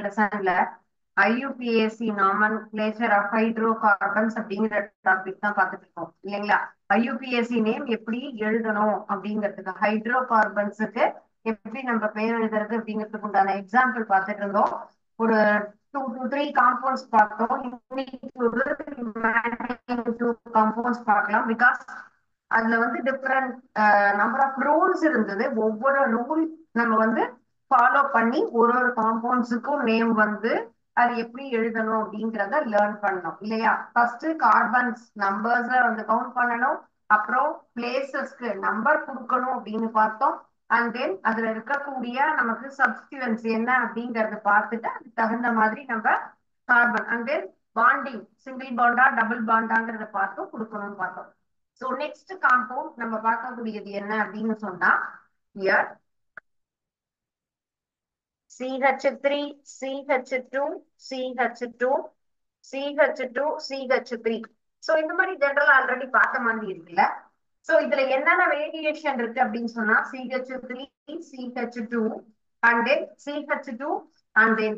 லெசன்ல IUPAC nomenclature of hydrocarbons அப்படிங்கிற topic தான் பார்த்துட்டு இருக்கோம் இல்லைங்களா? ஐயுபிஏசி நேம் எப்படி எழுதணும் அப்படிங்கிறதுக்கு, ஹைட்ரோகார்பன்ஸுக்கு எப்படி நம்ம பேர் எழுதுறது அப்படிங்கிறதுக்கு உண்டான எக்ஸாம்பிள் பார்த்துட்டு இருந்தோம். ஒரு 2 to 3 காம்பவுண்ட்ஸ் பார்த்தோம். இன்னைக்கு ஒரு காம்பவுண்ட்ஸ் பார்க்கலாம். பிகாஸ் அதுல வந்து டிஃப்ரெண்ட் நம்பர் ஆஃப் ரூல்ஸ் இருந்தது. ஒவ்வொரு ரூல் நம்ம வந்து ஃபாலோ பண்ணி ஒரு காம்பவுண்ட்ஸுக்கும் நேம் வந்து அது எப்படி எழுதணும் அப்படிங்கிறத லேர்ன் பண்ணணும் இல்லையா? ஃபர்ஸ்ட் கார்பன்ஸ் நம்பர்ஸ வந்து கவுண்ட் பண்ணணும், அப்புறம் பிளேசஸ்க்கு நம்பர் கொடுக்கணும் அப்படின்னு பார்த்தோம். அண்ட் தென் அதுல இருக்கக்கூடிய நமக்கு சப்ஸ்டியூவன்ஸ் என்ன அப்படிங்கறத பார்த்துட்டு அதுக்கு தகுந்த மாதிரி நம்ம carbon and then bonding single பாண்டா டபுள் பாண்டாங்கிறத பார்த்தோம், கொடுக்கணும்னு பார்த்தோம். ஸோ நெக்ஸ்ட் காம்பவுண்ட் நம்ம பார்க்கக்கூடியது என்ன அப்படின்னு சொன்னா, here CH3 CH2 CH2 CH2 CH3. So இந்த மாதிரி ஜெனரல் ஆல்ரெடி பார்த்த மாதிரி இருக்குல்ல. சோ இதுல என்னென்ன வேரியேஷன் இருக்கு அப்படின்னு சொன்னா, CH3 CH2 and then CH2 and then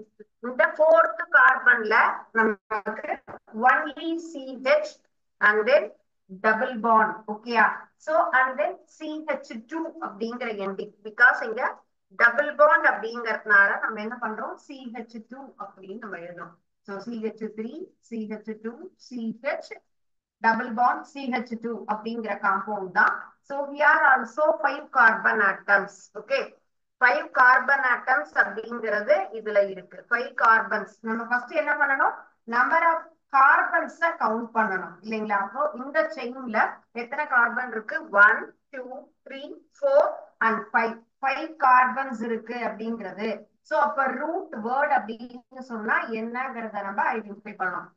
இந்த fourth கார்பன்ல நமக்கு only CH and then double bond. ஓகேயா? சோ and then CH2 அப்படிங்கிற ending, because இங்க டபுள் பாண்ட் அப்படிங்கறதுனால நம்ம என்ன பண்றோம், CH2 அப்படின்னு நம்ம எழுதணும். So CH3 CH2 CH double bond CH2 அப்படிங்கிற காம்பவுண்ட் தான். So here also 5 carbon atoms. Okay, 5 carbon atoms அப்படிங்கிறது இதுல இருக்கு. 5 carbons. நம்ம ஃபர்ஸ்ட் என்ன பண்ணணும், நம்பர் ஆஃப் கார்பன்ஸ் கவுண்ட் பண்ணணும் இல்லைங்களா? அப்போ இந்த செயின்ல எத்தனை கார்பன் இருக்கு, 1 2 3 4 and 5 கார்பன்ஸ் இருக்கு அப்படிங்கிறது. சோ அப்ப ரூட் வேர்ட் அப்படின்னு சொன்னா என்னங்கிறத நம்ம ஐடென்டிஃபை பண்ணணும்.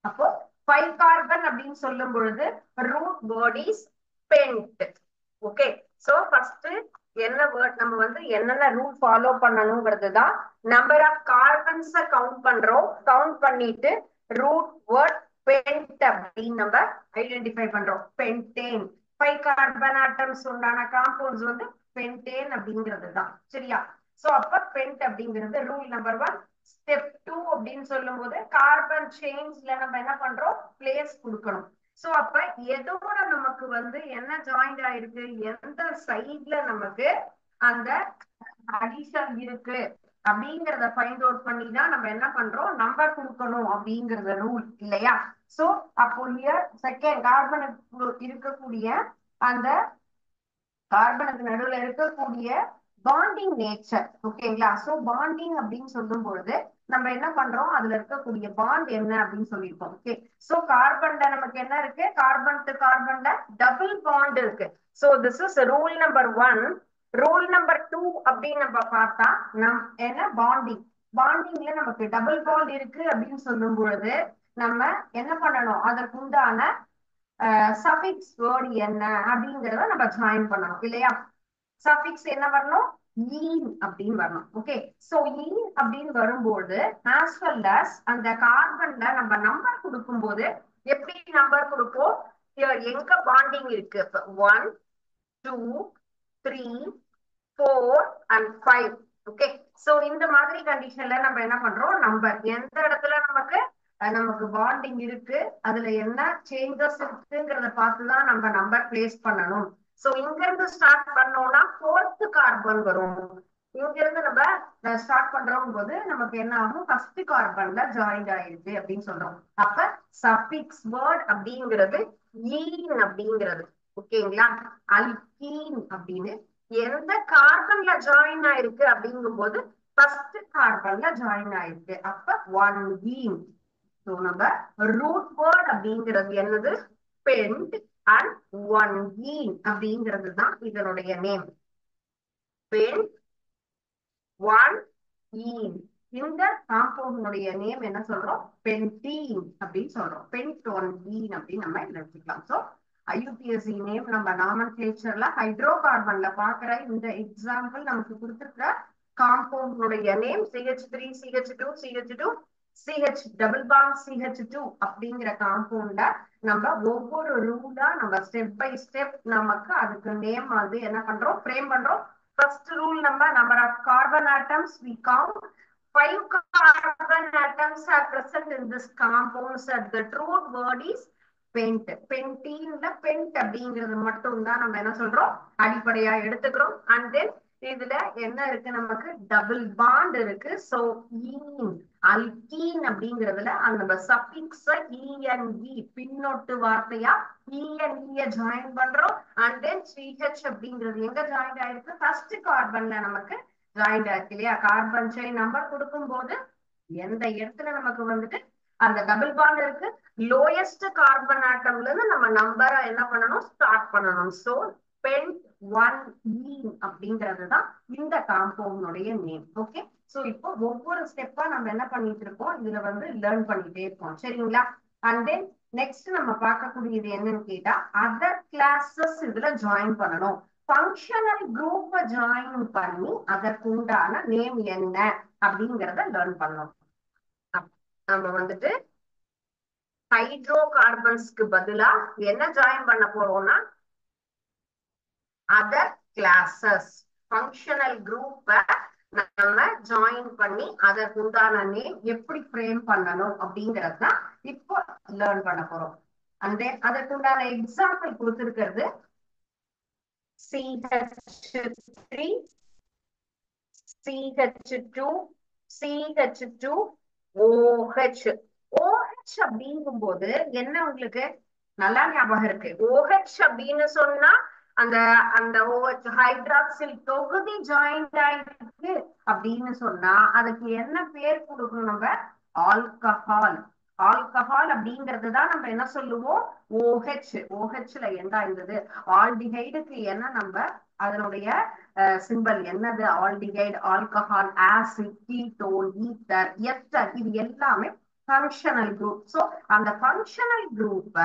அப்போ 5 கார்பன் அப்படின்னு சொல்லும் பொழுது root word is pent. Okay, so first என்ன வேர்ட் நம்ம வந்து என்னென்ன ரூல் ஃபாலோ பண்ணணுங்கிறது தான். நம்பர் ஆஃப் கார்பன்ஸ் கவுண்ட் பண்றோம், கவுண்ட் பண்ணிட்டு ரூட் வேர்ட் பென்ட் அப்படின்னு நம்ம ஐடென்டிஃபை பண்றோம். பென்டேன் 5 கார்பன் ஆட்டம்ஸ் உண்டான காம்பவுண்ட்ஸ் வந்து பென்டேன் அப்படிங்கிறது தான். சரியா? சோ அப்ப பென்ட் அப்படிங்கிறது ரூல் நம்பர் 1. ஸ்டெப் 2 அப்படின்னு சொல்லும் போது கார்பன் செயின்ஸ்ல நம்ம என்ன பண்றோம், பிளேஸ் கொடுக்கணும். சோ அப்ப எதோட நமக்கு வந்து என்ன ஜாயிண்ட் ஆயிருக்கு, எந்த சைட்ல நமக்கு அந்த அடிஷன் இருக்கு அப்படிங்கறத ஃபைண்ட் அவுட் பண்ணி தான் நம்ம என்ன பண்றோம், நம்பர் கொடுக்கணும் அப்படிங்கறது ரூல் இல்லையா? சோ அப்போ ஹியர் செகண்ட் கார்பனுக்கு இருக்கக்கூடிய அந்த கார்பனுக்கு நடுவுல இருக்கக்கூடிய பாண்டிங் நேச்சர். ஓகேங்களா? சோ பாண்டிங் அப்படின்னு சொல்லும் பொழுது நம்ம என்ன பண்றோம், அதுல இருக்கக்கூடிய பாண்ட் என்ன அப்படின்னு சொல்லியிருக்கோம். ஓகே, சோ கார்பன்ல நமக்கு என்ன இருக்கு, கார்பன் டு கார்பன்ல டபுள் பாண்ட் இருக்கு. So this is rule number 1. Rule number 2 அப்படின்னு நம்ம பார்த்தா என்ன பாண்டிங், பாண்டிங்ல நமக்கு டபுள் பாண்ட் இருக்கு அப்படின்னு சொல்லும் பொழுது நம்ம என்ன பண்ணணும், அதற்கு உண்டான சஃபிக்ஸ் வேர்ட் என்ன அப்படிங்கறத நம்ம ஜாயின் பண்ணணும் இல்லையா? சஃபிக்ஸ் என்ன வரணும், ஈன் அப்படின்னு வரணும். ஓகே, சோ ஈன் அப்படின்னு வரும்போது as well as அந்த கார்பன்ல நம்ம நம்பர் கொடுக்கும் போது எப்படி நம்பர் கொடுப்போம், எங்க பாண்டிங் இருக்கு, 1 2 3 4 and 5. ஓகே, சோ இந்த மாதிரி கண்டிஷன்ல நம்ம என்ன பண்றோம், நம்பர் எந்த இடத்துல நமக்கு பாண்டிங் இருக்கு, அதுல என்ன சேஞ்சஸ் இருக்குங்கிறத பார்த்துதான் நம்ம நம்பர் பிளேஸ் பண்ணணும். சோ இங்க இருந்து ஸ்டார்ட் பண்ணோம்னா 4th கார்பன் வரும். இங்க இருந்து நம்ம ஸ்டார்ட் பண்றோம் போது நமக்கு என்ன ஆகும், ஃபர்ஸ்ட் கார்பன்ல ஜாயிண்ட் ஆயிருக்கு அப்படின்னு சொல்றோம். அப்ப சஃபிக்ஸ் வேர்ட் அப்படிங்கிறது ஈன் அப்படிங்கிறது. ஓகேங்களா? அல்கீன் அப்படின்னு எந்த கார்பன்ல ஜாயின் ஆயிருக்கு அப்படிங்கும் போது ஃபர்ஸ்ட் கார்பன்ல ஜாயின் ஆயிருக்கு. அப்ப 1 ஈன். சோ நம்ம ரூட் வேர்ட் அப்படிங்கிறது என்னது, பென்ட் அண்ட் 1 ஈன் அப்படிங்கிறது தான் இதனுடைய நேம். பென்ட் 1 ஈன். இந்த காம்பவுண்டுடைய நேம் என்ன சொல்றோம், பென்டீன் அப்படின்னு சொல்றோம். பென்ட் 1 ஈன் அப்படின்னு நம்ம எடுத்துக்கலாம். சோ ஐயுபிஎஸ்சி நேம் நம்ம நாமன்கிளேச்சர்ல ஹைட்ரோ கார்பன்ல பாக்குற இந்த எக்ஸாம்பிள் நமக்கு கொடுத்திருக்கிற காம்பவுண்டுடைய name CH3 CH2 CH2 CH double bond CH2 அப்படிங்கிற காம்பவுண்ட நம்ம ஒவ்வொரு ரூலா நம்ம ஸ்டெப் பை ஸ்டெப் நமக்கு அதுக்கு நேம் வந்து என்ன பண்றோம், ஃப்ரேம் பண்றோம். First rule number of carbon atoms we count, 5 carbon atoms are present in this compounds at the root word is pent. பென்டீன்ல பென்ட் அப்படிங்கிறது மட்டும் தான் நம்ம என்ன சொல்றோம் அடிப்படையா எடுத்துக்கிறோம். அண்ட் தென் இதுல என்ன இருக்கு நமக்கு டபுள் பாண்ட் இருக்கு. சோ ஈன் அல்கீன் அப்படிங்கிறதுல அந்த சஃபிக்ஸ் இஎன்இ பின்னொட்டு வார்த்தையா இஎன்இ ஜாயின் பண்றோம். அண்ட் தென் சிஹெச் அப்படிங்கிறது எங்க ஜாயின் ஆயிருக்கு ஃபர்ஸ்ட் கார்பன்ல நமக்கு ஜாயின் ஆயிருக்கு இல்லையா. கார்பன் செயின் நம்பர் கொடுக்கும் போது எந்த இடத்துல நமக்கு வந்துட்டு அந்த டபுள் பாண்ட் இருக்கு லோயஸ்ட் கார்பன் ஆட்டம்ல இருந்து நம்ம நம்பரை என்ன பண்ணணும் ஸ்டார்ட் பண்ணணும். சோ பென்ட் 1 அப்படிங்கிறதுதான் இந்த காம்பவுண்டுடைய நேம். ஓகே, சோ இப்போ ஒவ்வொரு ஸ்டெப்பா நம்ம என்ன பண்ணிட்டு இருக்கோம் இதுல வந்து லேர்ன் பண்ணிட்டே இருக்கோம் சரிங்களா. அண்ட் தென் நெக்ஸ்ட் நம்ம பார்க்கக்கூடியது என்னன்னு கேட்டா அதர் கிளாஸஸ் இதுல ஜாயின் பண்ணணும். ஃபங்க்ஷனல் குரூப் ஜாயின் பண்ணி அதற்கு உண்டான நேம் என்ன அப்படிங்கறத லேர்ன் பண்ணணும். நம்ம வந்துட்டு ஹைட்ரோ கார்பன்ஸ்க்கு பதிலா என்ன ஜாயின் பண்ண போறோம்னா அதர் கிளாஸஸ் ஃபங்க்ஷனல் குரூப்ப நம்ம ஜாயின் பண்ணி அதற்கு உண்டான நேம் எப்படி ஃப்ரேம் பண்ணணும் அப்படிங்கறது தான் இப்போ லேர்ன் பண்ண போறோம். அண்ட் அதற்கு உண்டான எக்ஸாம்பிள் கொடுத்திருக்கிறது CH3 CH2 CH2 OH. OH அப்படிங்கும் போது என்ன உங்களுக்கு நல்லா ஞாபகம் இருக்கு. OH அப்படின்னு சொன்னா அந்த அந்த OH ஹைட்ராக்சில் தொகுதி ஜாயிண்ட் ஆயிருக்கு அப்படின்னு சொன்னா அதுக்கு என்ன பேர் கொடுக்கணும் நம்ம ஆல்கஹால். ஆல்கஹால் அப்படிங்கிறது தான் நம்ம என்ன சொல்லுவோம் OH. OHல என்ன இருந்தது ஆல்டிஹைடுக்கு என்ன நம்ம அதனுடைய சிம்பல் என்னது aldehyde alcohol acid ketone ether ester இது எல்லாமே ஃபங்க்ஷனல் குரூப். சோ அந்த ஃபங்க்ஷனல் குரூப்ப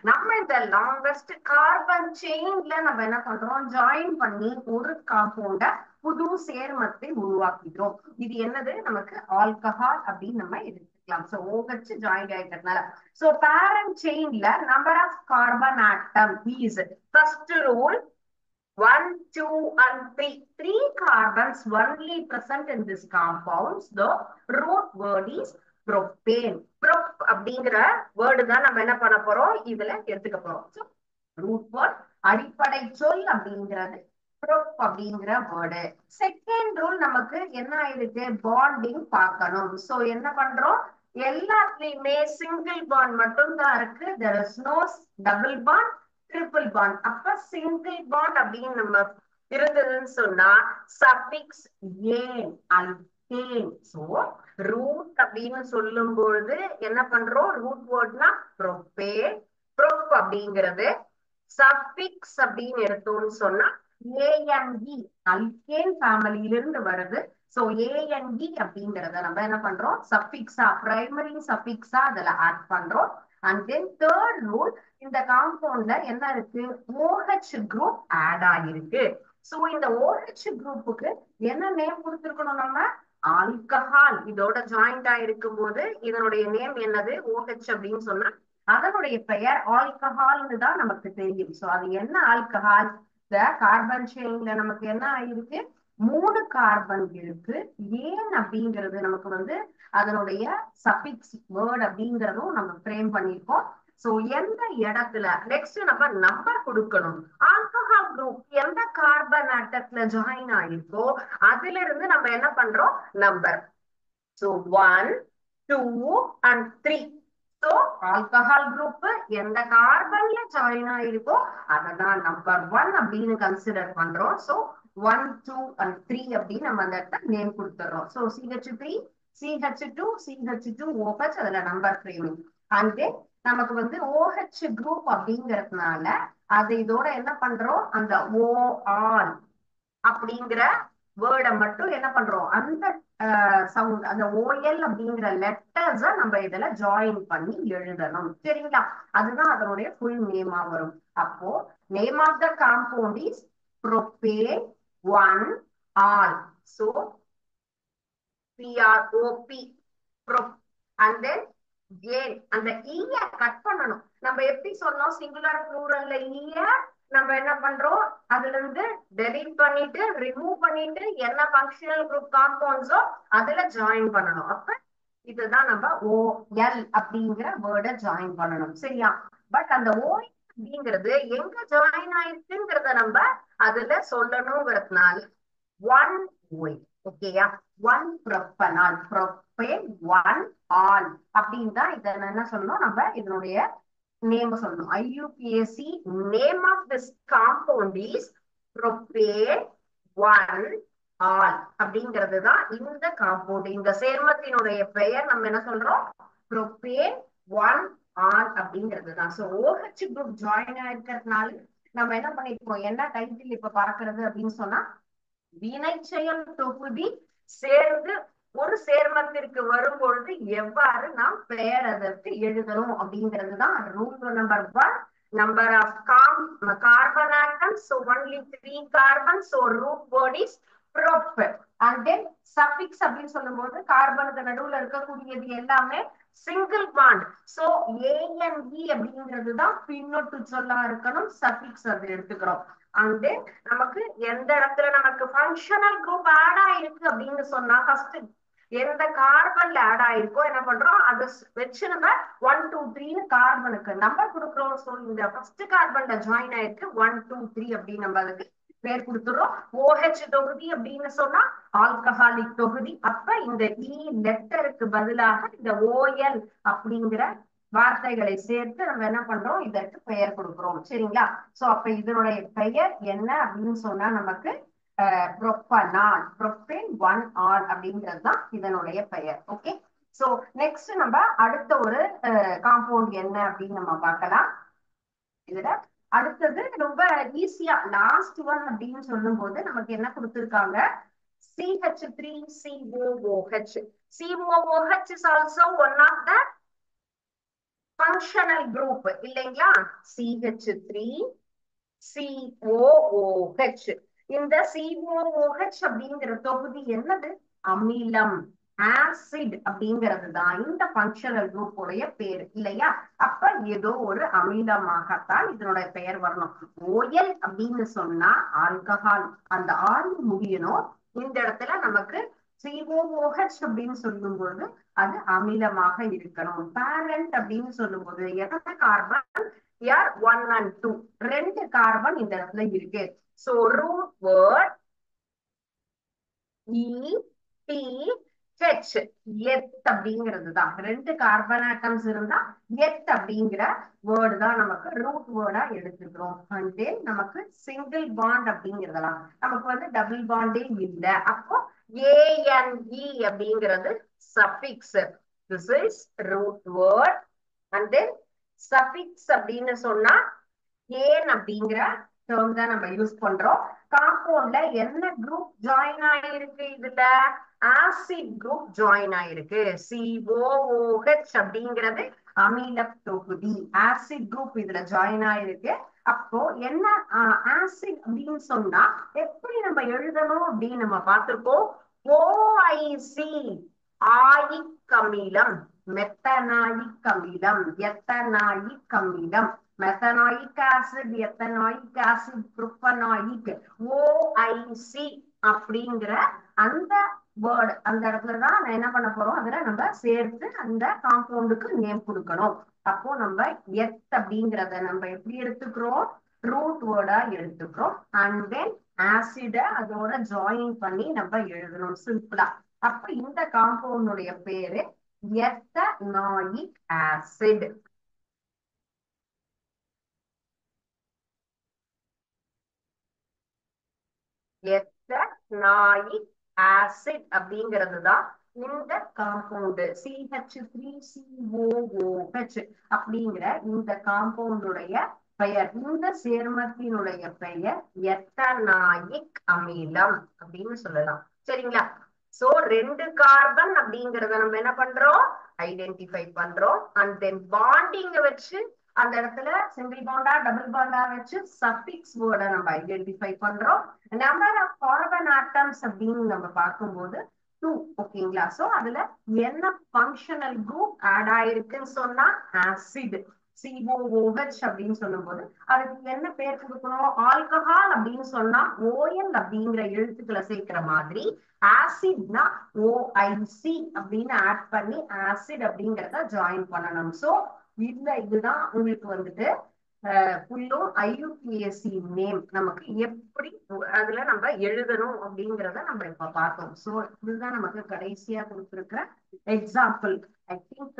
நம்ம இந்த லாங்கஸ்ட் கார்பன் செயின்ல நம்ம என்ன பண்றோம் ஜாயின் பண்ணி ஒரு காம்பவுண்ட புது சேர்மத்தை உருவாக்கிட்டோம். இது என்னது நமக்கு ஆல்கஹால் அப்படின்னு நம்ம எடுத்துக்கலாம். சோ OH ஜாயின் ஆயிட்டதுனால சோ பேரண்ட் செயின்ல number of carbon atom is first rule 1, 2, and 3. 3 carbons only present in this compounds. The root word is propane. Prop அப்படிங்கிற வேர்டு தான் நம்ம என்ன பண்ண போறோம் இதுல எடுத்துக்க போறோம். ரூட் வேர்ட் அடிப்படை சொல் அப்படிங்கிறது prop அப்படிங்கிற வேர்டு. செகண்ட் ரூல் நமக்கு என்ன ஆயிருக்கு பாண்டிங் பார்க்கணும். சோ என்ன பண்றோம் எல்லாத்துலயுமே சிங்கிள் பாண்ட் மட்டும் தான் இருக்கு. there is no double bond triple bond. அப்ப சிங்கிள் பாண்ட் அப்படின்னு நம்ம இருந்ததுன்னு சொன்னா சஃபிக்ஸ் ஏன் அல்கேன். சோ ரூட் அப்படின்னு சொல்லும் பொழுது என்ன பண்றோம் ரூட் வேர்ட்னா ப்ரோபேன் ப்ரோப் அப்படிங்கிறது சஃபிக்ஸ் அப்படின்னு எடுத்தோம்னு சொன்னா ஏஎன்இ அல்கேன் ஃபேமிலியிலிருந்து வருது. சோ ஏஎன்இ அப்படிங்கறத நம்ம என்ன பண்றோம் சஃபிக்ஸா பிரைமரி சஃபிக்ஸா அதுல ஆட் பண்றோம். அண்ட் தென் தேர்ட் ரூல் இந்த காம்பவுண்ட்ல என்ன இருக்கு OH குரூப் ஆட் ஆகிருக்கு. சோ இந்த OH குரூப்புக்கு என்ன நேம் கொடுத்திருக்கணும் நம்ம ஆல்கஹால் இதோட ஜாயிண்ட் ஆயிருக்கும் போது இதனுடைய நேம் என்னது OH அப்படின்னு சொன்னா அதனுடைய பெயர் ஆல்கஹால்னு தான் நமக்கு தெரியும். சோ அது என்ன ஆல்கஹால் இந்த கார்பன் செயின்ல நமக்கு என்ன ஆயிருக்கு 3 கார்பன் இருக்கு. ஏன் அப்படிங்கிறது நமக்கு வந்து அதனுடைய சஃபிக்ஸ் வேர்ட் அப்படிங்கிறதும் நம்ம ஃப்ரேம் பண்ணிருக்கோம். சோ எந்த இடத்துல நெக்ஸ்ட் நம்ம நம்பர் கொடுக்கணும். ஆல்கஹால் குரூப் எந்த கார்பன் ஆட்டத்துல ஜாயின் ஆயிருக்கோ அதுல இருந்து நம்ம என்ன பண்றோம் number. So 1, 2 and 3. So alcohol group எந்த கார்பன்ல ஜாயின் ஆயிருக்கோ அததான் நம்பர் 1 அப்படின்னு கன்சிடர் பண்றோம். சோ 1, 2 and 3 அப்படின்னு நம்ம அந்த இடத்துல நேம் கொடுத்துறோம். சோ CH3 CH2 CH2OH அதுல நம்பர் ஃப்ரேமிங். அண்ட் தென் நமக்கு வந்து OH குரூப் அப்படிங்கறதுனால அது இதோட என்ன பண்றோம் அந்த OR அப்படிங்கிற வேர்டை மட்டும் என்ன பண்றோம் அந்த சவுண்ட் அந்த OL அப்படிங்கிற லெட்டர்ஸ நம்ம இதுல ஜாயின் பண்ணி எழுதணும் சரிங்களா. அதுதான் அதனுடைய ஃபுல் நேமா வரும். அப்போ name of the compound is propane 1 ol. So PROP prop. And then ஏன் அந்த ஈய கட் பண்ணணும். நம்ம எப்படி சொன்னோம் சிங்குலர் ப்ளூரல்ல ஈய நம்ம என்ன பண்றோம், அதுல இருந்து டெலீட் பண்ணிட்டு ரிமூவ் பண்ணிட்டு என்ன ஃபங்க்ஷனல் குரூப் காம்பவுண்ட்ஸோ அதுல ஜாயின் பண்ணணும். அப்ப இதுதான் நம்ம OL அப்படிங்கிற வேர்டை ஜாயின் பண்ணணும். சரியா? பட் அந்த OL அப்படிங்கிறது எங்க ஜாயின் ஆயிருக்குங்கிறத நம்ம அதுல சொல்லணுங்கிறதுனால ஒன் ஒய். ஓகேயா? One propanol, propane one all அப்படின்னு தான் இதை என்ன சொல்லணும், நம்ம இதனுடைய நேம் சொல்லணும். IUPAC name of this compound is propane one ol அப்படிங்கிறது தான் இந்த காம்பவுண்ட். இந்த சேர்மத்தினுடைய பெயர் நம்ம என்ன சொல்றோம், ப்ரொப்பேன் ஒன் ஆல் அப்படிங்கிறது தான். ஸோ OH குரூப் ஜாயின் ஆயிருக்கிறதுனால நம்ம என்ன பண்ணிருக்கோம், என்ன டைட்டில் இப்ப பார்க்கிறது அப்படின்னு சொன்னா, வினைச்செயல் தொகுதி சேர்ந்து ஒரு சேர்மத்திற்கு வரும் பொழுது எவ்வாறு நாம் பெயர் அதற்கு எழுதணும் அப்படிங்கிறது தான் rule number 1. Number of carbon atoms, so only 3 carbons, so root word is prop. and then suffix அப்படின்னு சொல்லும்போது கார்பனுக்கு நடுவுல இருக்கக்கூடியது எல்லாமே சிங்கிள் பாண்ட். சோ ANE அப்படிங்கிறது தான் பின்னொட்டு சொல்லா இருக்கணும், சஃபிக்ஸ் அது எடுத்துக்கிறோம். and then நமக்கு எந்த இடத்துல நமக்கு ஃபங்க்ஷனல் குரூப் ஆட் ஆயிருக்கு அப்படின்னு சொன்னா, ஃபர்ஸ்ட் எந்த கார்பன்ல ஆட் ஆயிருக்கோ என்ன பண்றோம், அதை வச்சு நம்ம 1 2 3 கார்பனுக்கு நம்பர் கொடுக்குறோம். ஸோ இந்த ஃபர்ஸ்ட் கார்பன்ல ஜாயின் ஆயிருக்கு 1 2 3 அப்படின்னு நம்ம அதுக்கு பேர் கொடுத்துறோம். OH தொகுதி அப்படின்னு சொன்னா ஆல்கஹாலிக் தொகுதி. அப்ப இந்த E லெட்டருக்கு பதிலாக இந்த OL அப்படிங்கிற வார்த்தைகளை சேர்த்து நம்ம என்ன பண்றோம், இதற்கு பெயர் கொடுக்கிறோம். சரிங்களா? சோ அப்ப இதனுடைய பெயர் என்ன அப்படின்னு சொன்னா நமக்கு ப்ரொப்பனால், ப்ரொப்பேன் ஒன் ஆல் அப்படிங்கிறது தான் இதனுடைய பெயர். ஓகே. சோ நெக்ஸ்ட் நம்ம அடுத்த ஒரு காம்பவுண்ட் என்ன அப்படின்னு நம்ம பார்க்கலாம். இதுல அடுத்தது ரொம்ப ஈஸியா லாஸ்ட் ஒன் அப்படின்னு சொல்லும் போது நமக்கு என்ன கொடுத்திருக்காங்க, CH3COOH. COOH is also one of the functional group இல்லைங்களா? CH3COOH. இந்த COOH அப்படிங்கிற தொகுதி என்னது, அமிலம், ஆசிட் அப்படிங்கிறது தான் இந்த ஃபங்க்ஷனல் குரூப் உடைய பேர் இல்லையா? அப்ப ஏதோ ஒரு அமிலமாகத்தான் இதனுடைய பெயர் வரணும். OL அப்படின்னு சொன்னா ஆல்கஹால், அந்த ஆறு முடியணும். இந்த இடத்துல நமக்கு COOH அப்படின்னு சொல்லும்போது அது அமிலமாக இருக்கணும். பேரண்ட் அப்படின்னு சொல்லும்போது எத்தனை கார்பன், 1 and 2 2 கார்பன் இந்த இடத்துல இருக்கு. சோ ரூட் வேர்ட் ETH, எத் அப்படிங்கிறது தான். 2 கார்பன் ஆட்டம்ஸ் இருந்தா எத் அப்படிங்கிற வேர்டு தான் நமக்கு ரூட் வேர்டா எடுத்துக்கிறோம். அண்ட் தென் நமக்கு சிங்கிள் பாண்ட் அப்படிங்கிறதெல்லாம் நமக்கு வந்து டபுள் பாண்டே இல்லை. அப்போ ANE அப்படிங்கிறது suffix. This is root word. and then suffix அப்படின்னு சொன்னா ஏன் அப்படிங்கிற டேர்ம் தான் நம்ம யூஸ் பண்றோம். காம்பவுண்ட்ல என்ன குரூப் ஜாயின் ஆயிருக்கு, இதுல ஆசிட் குரூப் ஜாயின் ஆயிருக்கு. COOH அப்படிங்கிறது அமில தொகுதி, ஆசிட் குரூப் இதுல ஜாயின் ஆயிருக்கு. அப்போ என்ன ஆசிட் அப்படின்னு சொன்னா எப்படி நம்ம எழுதணும் அப்படின்னு நம்ம பார்த்திருக்கோம். OIC ஆயிக் அமிலம், மெத்தனாயிக் அமிலம், எத்தனாயிக் அமிலம், methanoic acid, ethanoic acid, propanoic, OIC அப்படிங்கிற அந்த வேர்டு அந்த இடத்துலதான் நான் என்ன பண்ண போறோம், அதுல நம்ம சேர்த்து அந்த காம்பவுண்டுக்கு நேம் கொடுக்கணும். அப்போ நம்ம எத் அப்படிங்கிறத நம்ம எப்படி எடுத்துக்கிறோம், ரூட் வேர்டா எடுத்துக்கிறோம். அண்ட் தென் ஆசிட அதோட ஜாயின் பண்ணி நம்ம எழுதணும் சிம்பிளா. அப்ப இந்த காம்பவுண்டுடைய பேரு எத்தனாயிக் ஆசிட். எத்தனாயிக் ஆசிட் அப்படிங்கிறது தான் இந்த காம்பவுண்ட் CH3COOH அப்படிங்கிற இந்த காம்பவுண்டுடைய பெயர். இந்த சேர்மத்தினுடைய பெயர் எத்தனாயிக் அமிலம் அப்படின்னு சொல்லலாம். சரிங்களா? சோ 2 கார்பன் அப்படிங்கறத நம்ம என்ன பண்றோம், ஐடென்டிஃபை பண்றோம். அண்ட் தென் பாண்டிங்க வச்சு அந்த இடத்துல சிங்கிள் பாண்டா டபுள் பாண்டா வச்சு சஃபிக்ஸ் வேர்டை நம்ம ஐடென்டிஃபை பண்றோம். நம்பர் ஆஃப் கார்பன் ஆட்டம்ஸ் அப்படின்னு நம்ம பார்க்கும்போது 2. ஓகேங்களா? சோ அதுல என்ன ஃபங்க்ஷனல் குரூப் ஆட் ஆயிருக்குன்னு சொன்னா ஆசிட். COOH அப்படின்னு சொல்லும் போது அதுக்கு என்ன பேர் கொடுக்கணும்? ஆல்கஹால் அப்படின்னு சொன்னா OL அப்படிங்கிற எழுத்துக்களை சேர்க்கிற மாதிரி, ஆசிட்னா OIC அப்படின்னு ஆட் பண்ணி ஆசிட் அப்படிங்கிறத ஜாயின் பண்ணணும். சோ இதுதான் உங்களுக்கு வந்துட்டு ஃபுல்லும் IUPAC நேம் நமக்கு எப்படி அதுல நம்ம எழுதணும் அப்படிங்கிறத நம்ம இப்ப பார்த்தோம். சோ இதுதான் நமக்கு கடைசியா கொடுத்திருக்கிற example. I think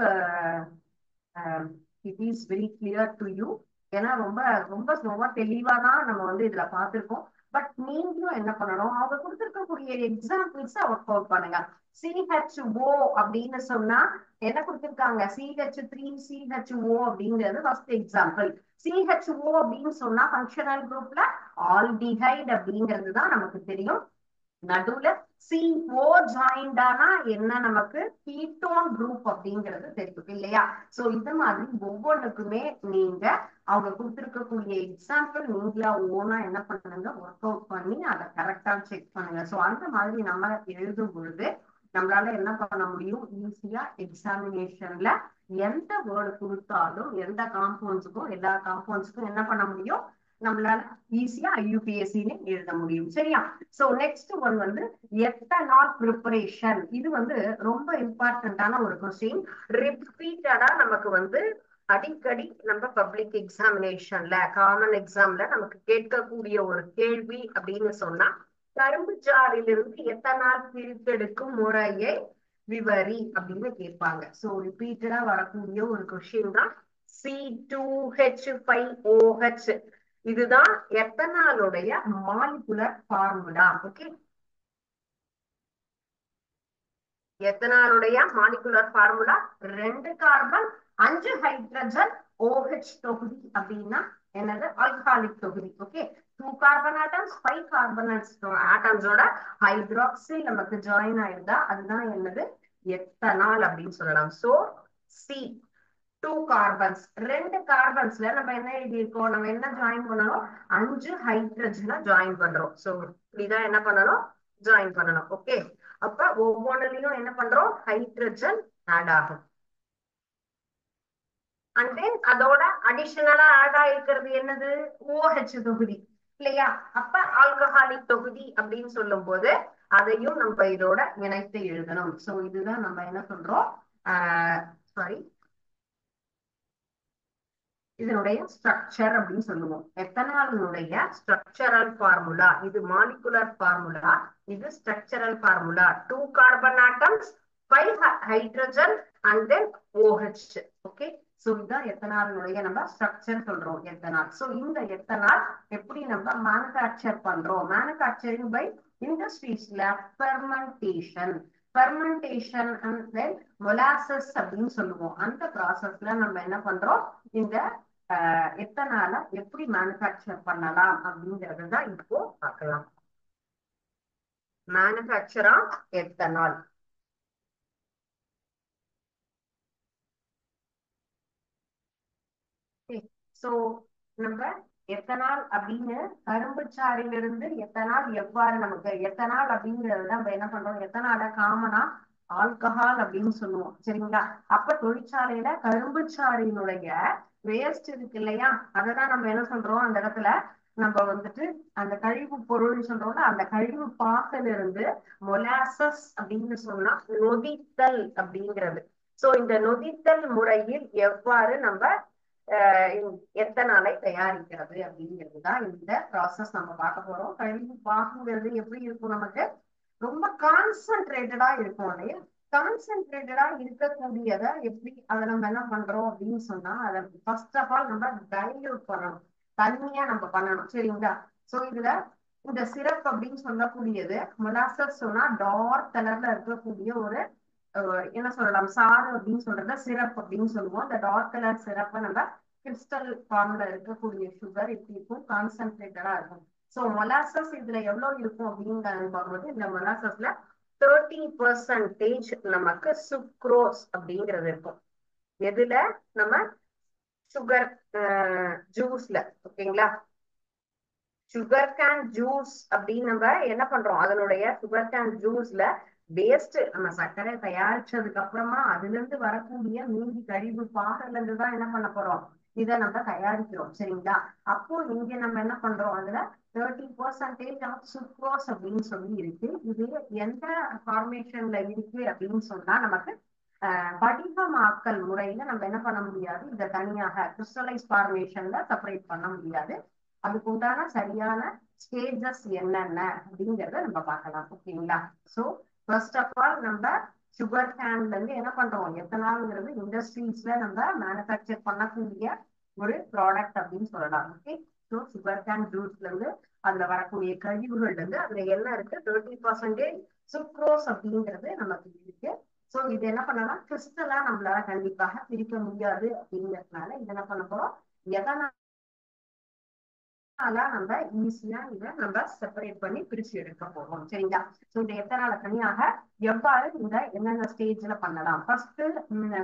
it is very clear to you. ஏன்னா ரொம்ப ரொம்ப ரொம்ப தெளிவா தான் நம்ம வந்து இதுல பார்த்திருக்கோம். பட் நீங்களும் என்ன பண்ணணும், அவங்க கொடுத்திருக்கக்கூடிய எக்ஸாம்பிள்ஸ் ஒர்க் அவுட் பண்ணுங்க. CHO அப்படின்னு சொன்னா என்ன கொடுத்திருக்காங்க? CH3CHO அப்படிங்கிறது ஃபர்ஸ்ட் எக்ஸாம்பிள். CHO அப்படின்னு சொன்னா ஃபங்க்ஷனல் குரூப்ல ஆல்டிஹைட் அப்படிங்கிறது தான் நமக்கு தெரியும். நடுவுல CO ஜாயிண்டானா என்ன, நமக்கு கீட்டோன் குரூப் அப்படிங்கிறது தெரியும் இல்லையா? சோ இந்த மாதிரி ஒவ்வொன்றுக்குமே நீங்க அவங்க கொடுத்திருக்கக்கூடிய எக்ஸாம்பிள் நீங்களா ஓனா என்ன பண்ணுங்க, ஒர்க் அவுட் பண்ணி அதை கரெக்டா செக் பண்ணுங்க. சோ அந்த மாதிரி நம்ம எழுதும் பொழுது நம்மளால என்ன பண்ண முடியும், ஈஸியா எக்ஸாமினேஷன்ல எந்த வேர்டு கொடுத்தாலும் எந்த காம்பவுண்ட்ஸுக்கும் எல்லா காம்பவுண்ட்ஸுக்கும் என்ன பண்ண முடியும், நம்மளால ஈஸியா IUPACன்னு எழுத முடியும். சரியா? சோ நெக்ஸ்ட் ஒன் வந்து எத்தனால் ப்ரிப்பரேஷன். இது வந்து ரொம்ப இம்பார்ட்டன்டான ஒரு கொஸ்டின். ரிப்பீட்டடா நமக்கு வந்து அடிக்கடி நம்ம பப்ளிக் எக்ஸாமினேஷன்ல காமன் எக்ஸாம்ல நமக்கு கேட்கக்கூடிய ஒரு கேள்வி அப்படின்னு சொன்னா, கரும்பு சாறிலிருந்து எத்தனால் பிரித்தெடுக்கும் முறையை விவரி அப்படின்னு கேட்பாங்க. சோ ரிப்பீட்டடா வரக்கூடிய ஒரு கொஸ்டின் தான் C2H5OH. இதுதான் எத்தனாலுடைய மாலிகுலர் ஃபார்முலா. ஓகே, எத்தனாலுடைய molecular formula 2 carbon 5 hydrogen OH தொகுதி அப்படின்னா என்னது, ஆல்கஹாலிக் தொகுதி. ஓகே, 2 கார்பன் ஆட்டம்ஸ் 5 கார்பன் ஆட்டம்ஸோட ஹைட்ராக்சில் நமக்கு ஜாயின் ஆயிருந்தா அதுதான் என்னது, எத்தனால் அப்படின்னு சொல்லலாம். சோ சி 2 கார்பன்ஸ், 2 கார்பன்ஸ்ல நம்ம என்ன எழுதியிருக்கோம், நம்ம என்ன ஜாயின் பண்ணணும், 5 ஹைட்ரஜனை ஜாயின் பண்றோம். சோ இப்படிதான் என்ன பண்ணணும், ஜாயின் பண்ணணும். ஓகே, அப்ப ஒவ்வொன்றிலையும் என்ன பண்றோம், ஹைட்ரஜன் ஆட் ஆகும். அண்ட் தென் அதோட அடிஷனலா ஆட் ஆயிருக்கிறது என்னது, OH தொகுதி இல்லையா? அப்ப ஆல்கஹாலிக் தொகுதி அப்படின்னு சொல்லும் போது அதையும் நம்ம இதோட இணைத்து எழுதணும். சோ இதுதான் நம்ம என்ன சொல்றோம், சாரி, இதனுடைய ஸ்ட்ரக்சர் அப்படின்னு சொல்லுவோம். எத்தனாலினுடைய ஸ்ட்ரக்சரல் ஃபார்முலா, இது மாலிகுலர் ஃபார்முலா, இது structural formula. 2 carbon atoms 5 hydrogen and then OH. Okay, so இதுதான் எத்தனாலினுடைய நம்ம ஸ்ட்ரக்சர் சொல்றோம், எத்தனால். சோ இந்த எத்தனால் எப்படி நம்ம மேனுஃபேக்சர் பண்றோம், மேனுஃபேக்சரிங் பை இண்டஸ்ட்ரீஸ்ல fermentation, fermentation and then molasses அப்படின்னு சொல்லுவோம். அந்த ப்ராசஸ்ல நம்ம என்ன பண்றோம், இந்த எத்தனால எப்படி மேனுஃபேக்சர் பண்ணலாம் அப்படிங்கறது தான் இப்போ பார்க்கலாம். Manufacture of ethanol. சோ நம்ம எத்தனால் அப்படின்னு கரும்பு சாறிலிருந்து எத்தனால் எவ்வாறு நமக்கு, எத்தனால் அப்படிங்கறது நம்ம என்ன பண்றோம், எத்தனால காமனா ஆல்கஹால் அப்படின்னு சொல்லுவோம். சரிங்களா? அப்ப தொழிற்சாலையில கரும்பு சாறினுடைய வேஸ்ட் இருக்கு இல்லையா, அததான் நம்ம என்ன சொல்றோம், அந்த இடத்துல நம்ம வந்துட்டு அந்த கழிவு பொருள்னு சொல்றோம்ல, அந்த கழிவு பாகல இருந்து மொலாசஸ் அப்படின்னு சொன்னா நொதித்தல் அப்படிங்கிறது. சோ இந்த நொதித்தல் முறையில் எவ்வாறு நம்ம எத்தனாலை தயாரிக்கிறது அப்படிங்கிறது தான் இந்த ப்ராசஸ் நம்ம பார்க்க போறோம். கழிவு பாகுங்கிறது எப்படி இருக்கும், நமக்கு ரொம்ப கான்சென்ட்ரேட்டடா இருக்கும் இல்லையா? கான்சென்ட்ரேட்டடா இருக்கக்கூடியத எப்படி அதை நம்ம என்ன பண்றோம் அப்படின்னு சொன்னா, அதை ஃபர்ஸ்ட் ஆஃப் ஆல் நம்ம டைல்யூட் பண்ணணும், தண்ணியா நம்ம பண்ணணும். சரிங்களா? சோ இதுல இந்த சிரப் அப்படின்னு சொல்லக்கூடியது, மொலாசஸ் சொன்னா டார்க் கலர்ல இருக்கக்கூடிய ஒரு என்ன சொல்லலாம், சாறு அப்படின்னு சொல்றத சிரப் அப்படின்னு சொல்லுவோம். இந்த டார்க் கலர் சிரப்பை நம்ம கிறிஸ்டல் ஃபார்ம்ல இருக்கக்கூடிய சுகர் இப்படி இருக்கும், கான்சென்ட்ரேட்டடா இருக்கும். சோ மொலாசஸ் இதுல எவ்வளவு இருக்கும் அப்படின்னு பார்க்கும்போது, இந்த மொலாசஸ்ல 30% நமக்கு சுக்ரோஸ் அப்படிங்கிறது இருக்கும். எதுல, நம்ம சுகர் ஜூஸ்ல. ஓகேங்களா? சுகர் கேன் ஜூஸ் அப்படின்னு நம்ம என்ன பண்றோம், அதனுடைய சுகர் கேன் ஜூஸ்ல வேஸ்ட் நம்ம சர்க்கரை தயாரிச்சதுக்கு அப்புறமா அதுல இருந்து வரக்கூடிய மீதி கழிவு பாகல இருந்து தான் என்ன பண்ண போறோம், இதை நம்ம தயாரிக்கிறோம் சரிங்களா. அப்போ இங்க நம்ம என்ன பண்றோம், அதுல 30% ஆஃப் சுக்ரோஸ் அப்படின்னு சொல்லி இருக்கு. இது எந்த ஃபார்மேஷன்ல இருக்கு அப்படின்னு சொன்னா நமக்கு படிகமாக்கல் முறையில நம்ம என்ன பண்ண முடியாது, இதை தனியாக கிறிஸ்டலைஸ் ஃபார்மேஷன்ல செப்பரேட் பண்ண முடியாது. அதுக்கு உண்டான சரியான ஸ்டேஜஸ் என்னென்ன அப்படிங்கறத நம்ம பார்க்கலாம் ஓகேங்களா. சோ ஃபர்ஸ்ட் ஆஃப் ஆல் நம்ம சுகர் கேன்ல இருந்து என்ன பண்றோம், எத்தனால்ங்கிறது இண்டஸ்ட்ரீஸ்ல நம்ம மேனுஃபேக்சர் பண்ணக்கூடிய ஒரு ப்ராடக்ட் அப்படின்னு சொல்லலாம். ஓகே, ஸோ சுகர் கேன் ஜூஸ்ல இருந்து அதுல வரக்கூடிய கழிவுகள்ல இருந்து அதுல என்ன இருக்கு, 30% சுக்ரோஸ் அப்படிங்கிறது நமக்கு இருக்கு. சோ இது என்ன பண்ணலாம், கிறிஸ்டலா நம்மளால கண்டிப்பாக பிரிக்க முடியாது அப்படிங்கிறதுனால இது என்ன பண்ண போறோம், எதனால நம்ம ஈஸியா இதை நம்ம செப்பரேட் பண்ணி பிரிச்சு எடுக்க போறோம் சரிங்களா. சோ இந்த எத்தனால தனியாக எவ்வாறு இந்த என்னென்ன ஸ்டேஜ்ல பண்ணலாம். ஃபர்ஸ்ட்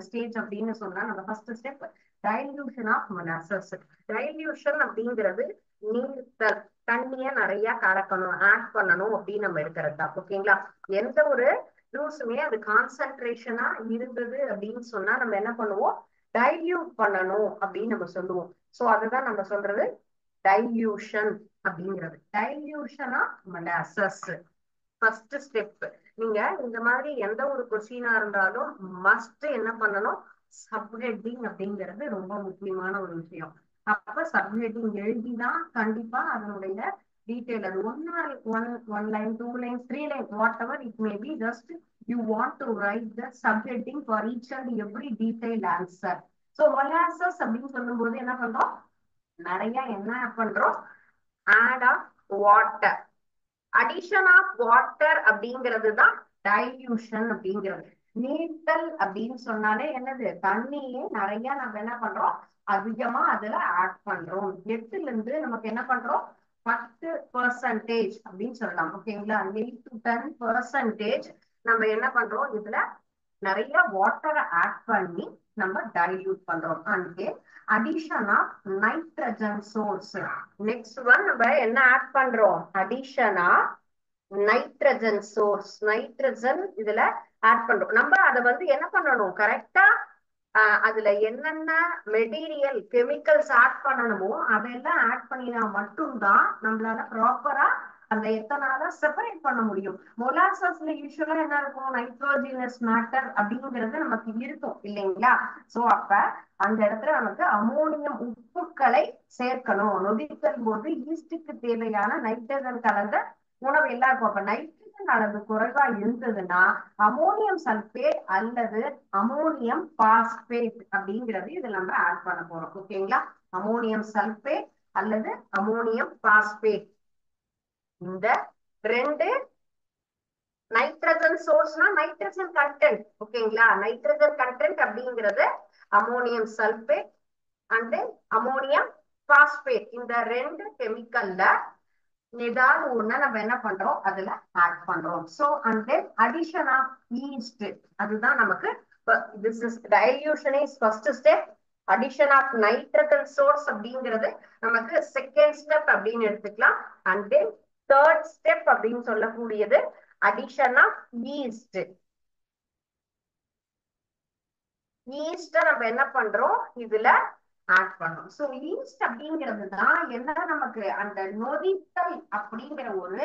ஸ்டேஜ் அப்படின்னு சொன்னா நம்ம first step dilution of molasses. Dilution அப்படிங்கிறது நீர்த்தல், தண்ணிய நிறைய கலக்கணும், ஆட் பண்ணணும் அப்படின்னு நம்ம எடுக்கிறது தான் ஓகேங்களா. எந்த ஒரு ஜூஸுமே அது கான்சென்ட்ரேஷனா இருந்தது அப்படின்னு சொன்னா நம்ம என்ன பண்ணுவோம், டைல்யூட் பண்ணணும் அப்படின்னு நம்ம சொல்லுவோம். சோ அதுதான் நம்ம சொல்றது டைல்யூஷன் அப்படிங்கிறது. Dilution of molasses first step. நீங்க இந்த மாதிரி எந்த ஒரு கொஸ்டினா இருந்தாலும் மஸ்ட் என்ன பண்ணணும், சப்ஹெட்டிங் அப்படிங்கிறது ரொம்ப முக்கியமான ஒரு விஷயம். அப்ப சப்ஹெட்டிங் எழுதிதான் கண்டிப்பா அதனுடைய டீடைல், அது one line 2 line 3 line whatever it may be, just you want to write the subheading for each and every detail answer. So molasses அப்படின்னு சொல்லும்போது என்ன பண்றோம், நிறைய என்ன பண்றோம், add of water, addition of water அப்படிங்கிறது தான் டைல்யூஷன் அப்படிங்கிறது. நீர்த்தல் அப்படின்னு சொன்னாலே என்னது, தண்ணியே நிறைய நம்ம என்ன பண்றோம், அதிகமா அதுல ஆட் பண்றோம். 8ல இருந்து நமக்கு என்ன பண்றோம், 10% அப்படின்னு சொல்லலாம் ஓகேங்களா. 8 to 10% நம்ம என்ன பண்றோம், இதுல நிறைய வாட்டரை ஆட் பண்ணி நம்ம டைல்யூட் பண்றோம். And addition of nitrogen source. Next one நம்ம என்ன ஆட் பண்றோம், addition of nitrogen source. Nitrogen இதுல ஆட் பண்றோம். நம்ம அதை என்ன பண்ணணும் கரெக்டா, அதுல என்னென்ன மெட்டீரியல் கெமிக்கல்ஸ் ஆட் பண்ணணுமோ அதெல்லாம் ஆட் பண்ணினா மட்டும்தான் நம்மளால ப்ராப்பரா அந்த எத்தனால செப்பரேட் பண்ண முடியும். மொலாசஸ்ல யூஸ்வலா என்ன இருக்கும், நைட்ரோஜினஸ் மேட்டர் அப்படிங்கிறது நமக்கு இருக்கும் இல்லைங்களா. சோ அப்ப அந்த இடத்துல நமக்கு அமோனியம் உப்புக்களை சேர்க்கணும். நொதித்தல் போது ஈஸ்டுக்கு தேவையான நைட்ரஜன் கலந்த உணவு எல்லாருக்கும். அப்ப நைட்ரஜன் அளவு குறைவா இருந்ததுன்னா அமோனியம் சல்பேட் அல்லது அமோனியம் பாஸ்பேட் அப்படிங்கிறது இதுல நம்ம ஆட் பண்ண போறோம் ஓகேங்களா. அமோனியம் சல்பேட் அல்லது அமோனியம் பாஸ்பேட், இந்த ரெண்டு நைட்ரஜன் சோர்ஸ்னா நைட்ரஜன் கண்டென்ட் ஓகேங்களா. நைட்ரஜன் கண்டென்ட் அப்படிங்கிறது ammonium sulphate and ammonium phosphate, இந்த ரெண்டு கெமிக்கல்ல ஏதாவது ஒண்ணு நம்ம என்ன பண்றோம் அதுல ஆட் பண்றோம். So and then addition of yeast, அதுதான் நமக்கு this is dilution is first step. Addition of nitrogen source அப்படிங்கிறது நமக்கு செகண்ட் ஸ்டெப் அப்படின்னு எடுத்துக்கலாம். அண்ட் தென் தேர்ட் ஸ்டெப் அப்படின்னு சொல்லக்கூடியது அடிஷன் ஆஃப் ஈஸ்ட். ஈஸ்ட நம்ம என்ன பண்றோம் இதுல ஆட் பண்றோம். சோ ஈஸ்ட் அப்படிங்கிறது தான் என்ன, நமக்கு அந்த நொதித்தல் அப்படிங்கிற ஒரு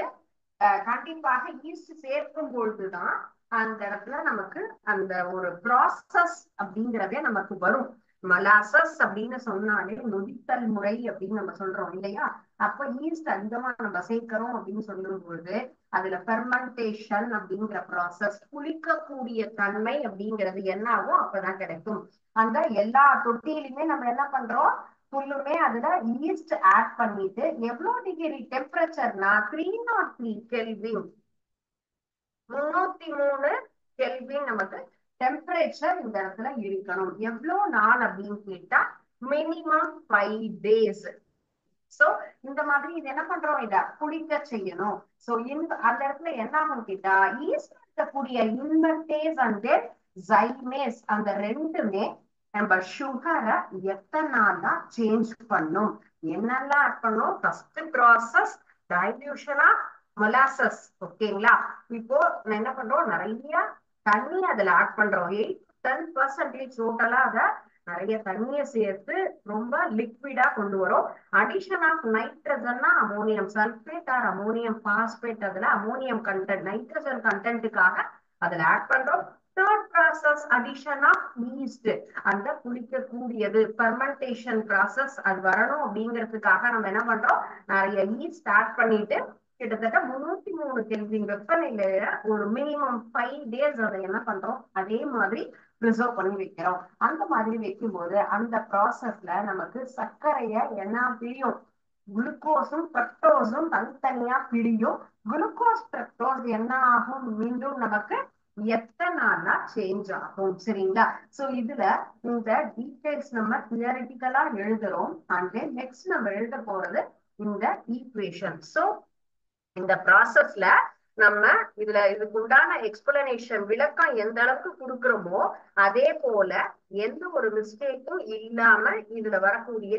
கண்டிப்பாக ஈஸ்ட் சேர்க்கும் பொழுதுதான் அந்த இடத்துல நமக்கு அந்த ஒரு ப்ராசஸ் அப்படிங்கிறதே நமக்கு வரும். மலாசஸ் அப்படின்னு சொன்னாலே நொதித்தல் முறை அப்படின்னு நம்ம சொல்றோம் இல்லையா. அப்ப ஈஸ்ட் அதிகமா நம்ம சேர்க்கிறோம் அப்படின்னு சொல்லும் பொழுது அதுல பெர்மெண்டேஷன் அப்படிங்கிற ப்ராசஸ், புளிக்கக்கூடிய தன்மை அப்படிங்கிறது என்ன ஆகும், அப்பதான் கிடைக்கும். அந்த எல்லா தொட்டியிலுமே நம்ம என்ன பண்றோம், ஃபுல்லுமே அதுல ஈஸ்ட் ஆட் பண்ணிட்டு எவ்வளவு டிகிரி டெம்பரேச்சர்னா 303 கெல்வின், 303 கெல்வின் நமக்கு டெம்பரேச்சர் இந்த இடத்துல இருக்கணும். எவ்வளவு நாள் அப்படின்னு கேட்டா மினிமம் 5 days. சோ இந்த மாதிரி இது என்ன பண்றோம், இத புளிக்க செய்யணும். சோ இந்த அந்த இடத்துல என்ன ஆகும் கேட்டா, ஈஸ்ட் இருக்கக்கூடிய இன்வெர்டேஸ் அண்ட் ஜைமேஸ் அந்த ரெண்டுமே நம்ம சுகரை எத்தனை நாளா சேஞ்ச் பண்ணும், என்னெல்லாம் ஆட் பண்ணும். First process dilution of molasses ஓகேங்களா. இப்போ என்ன பண்றோம், நிறைய தண்ணி அதுல ஆட் பண்றோம். 8 to 10% டோட்டலா அதை நிறைய தண்ணியை சேர்த்து ரொம்ப லிக்விடா கொண்டு வரும். அடிஷன் ஆஃப் நைட்ரஜன்னா ammonium sulphate or ammonium phosphate, அதுல அமோனியம் கண்டென்ட் நைட்ரஜன் கண்டென்ட்டுக்காக அதுல ஆட் பண்றோம். Third process addition of yeast, அந்த குளிக்கக்கூடியது ஃபெர்மெண்டேஷன் ப்ராசஸ் அது வரணும் அப்படிங்கிறதுக்காக நம்ம என்ன பண்றோம், நிறைய ஈஸ்ட் ஆட் பண்ணிட்டு கிட்டத்தட்ட 303 கெல்வின் வெப்பநிலையில ஒரு மினிமம் 5 days அதை என்ன பண்றோம், அதே மாதிரி ப்ரிசர்வ் பண்ணி வைக்கிறோம். அந்த மாதிரி வைக்கும்போது அந்த ப்ராசஸ்ல நமக்கு சர்க்கரைய என்ன பிரியும், குளுக்கோஸும் ஃப்ரக்டோஸும் தனித்தனியா பிரியும். குளுக்கோஸ் ஃப்ரக்டோஸ் என்ன ஆகும், மீண்டும் நமக்கு எத்தனாலா சேஞ்ச் ஆகும். சரிங்களா? சோ இதுல இந்த டீடைல்ஸ் நம்ம தியரிட்டிக்கலா எழுதுறோம். அண்ட் நெக்ஸ்ட் நம்ம எழுத போறது இந்த ஈக்குவேஷன். சோ இந்த ப்ராசஸ்ல நம்ம இதுக்கு உண்டான எக்ஸ்பிளனேஷன் விளக்கம் எந்த அளவுக்கு கொடுக்குறோமோ அதே போல எந்த ஒரு மிஸ்டேக்கும் இல்லாம இதுல வரக்கூடிய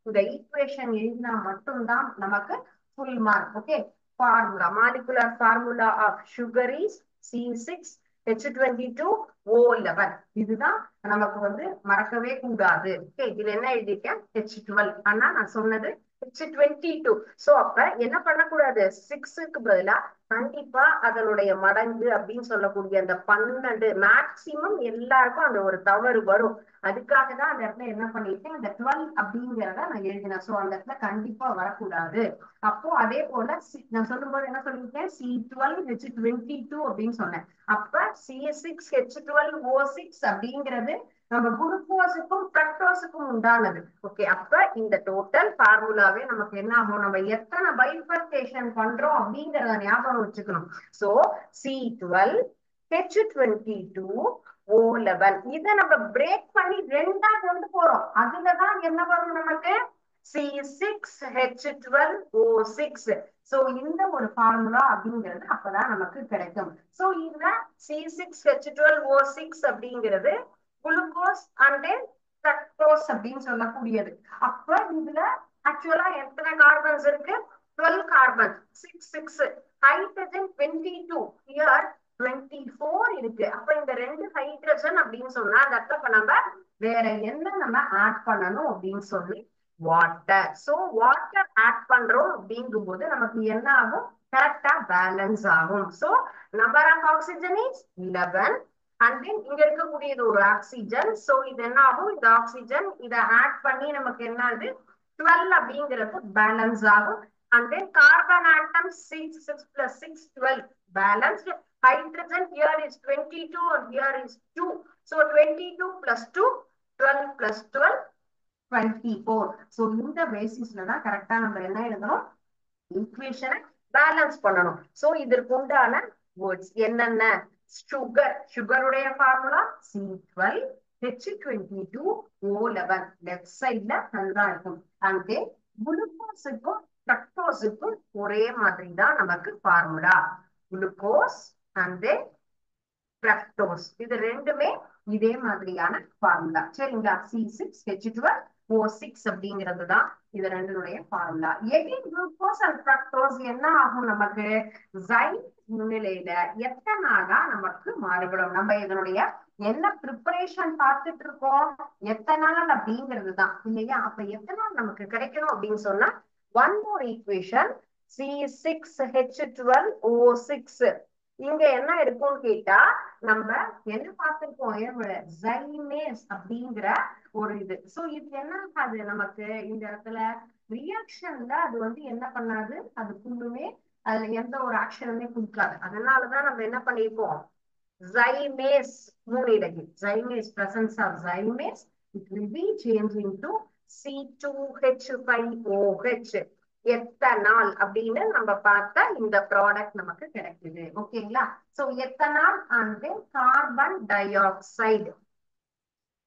இந்த ஈக்குவேஷன் எழுதினா மட்டும்தான் நமக்கு full mark. Okay, formula molecular formula of sugar is C6H22O11. இதுதான் நமக்கு மறக்கவே கூடாது. ஓகே, இதுல என்ன எழுதிருக்கேன், H12. ஆனா நான் சொன்னது H22. சோ அப்ப என்ன பண்ணக்கூடாது, 6க்கு பதிலா கண்டிப்பா அதனுடைய மடங்கு அப்படின்னு சொல்லக்கூடிய அந்த 12 மேக்சிமம் எல்லாருக்கும் அந்த ஒரு தவறு வரும். அதுக்காக தான் அந்த இடத்துல என்ன பண்ணிருக்கேன், இந்த 12 அப்படிங்கிறத நான் எழுதினேன். சோ அந்த இடத்துல கண்டிப்பா வரக்கூடாது. அப்போ அதே போல நான் சொல்லும் போது என்ன சொல்லியிருக்கேன், C12H22 அப்படின்னு சொன்னேன். அப்ப C6H12O6 அப்படிங்கிறது நம்ம குளுக்கோஸுக்கும் ஃப்ரக்டோஸுக்கும் உண்டானது. ஓகே, அப்ப இந்த டோட்டல் ஃபார்முலாவே நமக்கு என்ன ஆகும், நம்ம எத்தனை பைஃபர்கேஷன் பண்றோம் அப்படிங்கறத ஞாபகம் வச்சுக்கணும். சோ C12H22O11 இத நம்ம பிரேக் பண்ணி ரெண்டா கொண்டு போறோம். அதுலதான் என்ன வரும் நமக்கு, C6H12O6. சோ இந்த ஒரு ஃபார்முலா அப்படிங்கிறது அப்பதான் நமக்கு கிடைக்கும். சோ இதுல C6H12O6 அப்படிங்கிறது குளுக்கோஸ் அண்ட் ஃப்ரக்டோஸ் அப்படின்னு சொல்லக்கூடியது. அப்ப இதுல ஆக்சுவலா எத்தனை கார்பன்ஸ் இருக்கு, 12 கார்பன், 6 ஹைட்ரஜன் 22, ஹியர் 24 இருக்கு. அப்ப இந்த 2 ஹைட்ரஜன் அப்படின்னு சொன்னா அந்த இடத்துல நம்ம வேற என்ன நம்ம ஆட் பண்ணணும் அப்படின்னு சொல்லி வாட்டர். சோ வாட்டர் ஆட் பண்றோம் அப்படிங்கும் போது நமக்கு என்ன ஆகும், கரெக்டா பேலன்ஸ் ஆகும். So number of oxygen is 11 and then இங்க இருக்கக்கூடியது ஒரு ஆக்சிஜன். சோ இது என்ன ஆகும், இந்த ஆக்சிஜன் இதை ஆட் பண்ணி நமக்கு என்ன ஆகுது, 12 அப்படிங்கிறது பேலன்ஸ் ஆகும். And then carbon atom 6 plus 6 12 balanced. Hydrogen here is 22 and here is 2. So 22 plus 2 12 plus 12 24. So இந்த பேசிஸ்ல தான் கரெக்டா நம்ம என்ன எழுதணும், ஈக்குவேஷனை பேலன்ஸ் பண்ணணும். சோ இதற்கு உண்டான வேர்ட்ஸ் என்னென்ன, சுகர், சுகருடைய ஃபார்முலா C12H22O11 லெஃப்ட் சைட்ல நல்லா இருக்கும். அண்ட் குளுக்கோஸுக்கும் ஃப்ரக்டோஸுக்கும் ஒரே மாதிரி தான் நமக்கு ஃபார்முலா, குளுக்கோஸ் அண்ட் ஃப்ரக்டோஸ் இது ரெண்டுமே இதே மாதிரியான ஃபார்முலா. சரிங்களா? C6H12O6 அப்படிங்கிறது தான் இது ரெண்டுடைய formula. Again glucose and fructose என்ன ஆகும், நமக்கு முன்னிலையில எத்தனாலா நமக்கு மாறுபடும். நம்ம இதனுடைய என்ன ப்ரிப்பரேஷன் பார்த்துட்டு இருக்கோம், எத்தனால் அப்படிங்கிறது தான் இல்லையா? அப்ப எத்தனால் நமக்கு கிடைக்கணும் அப்படின்னு சொன்னா ஒன் மோர் ஈக்குவேஷன் C6H12O6. இங்க என்ன இருக்கும்னு கேட்டா நம்ம என்ன பார்த்திருக்கோம், ஜைமேஸ் அப்படிங்கிற ஒரு இது. சோ இது என்ன ஆகாது நமக்கு இந்த இடத்துல ரியாக்ஷன்ல அது என்ன பண்ணாது, அது ஃபுல்லுமே அதுல எந்த ஒரு ஆக்ஷனுமே கொடுக்காது. அதனாலதான் நம்ம என்ன பண்ணிருக்கோம், ஜைமேஸ் முன்னிலையில் zymase presence of zymase it will be changing to C2H5OH ethanol அப்படின்னு நம்ம பார்த்தா இந்த ப்ராடக்ட் நமக்கு கிடைக்குது. ஓகேங்களா? So ethanol and carbon dioxide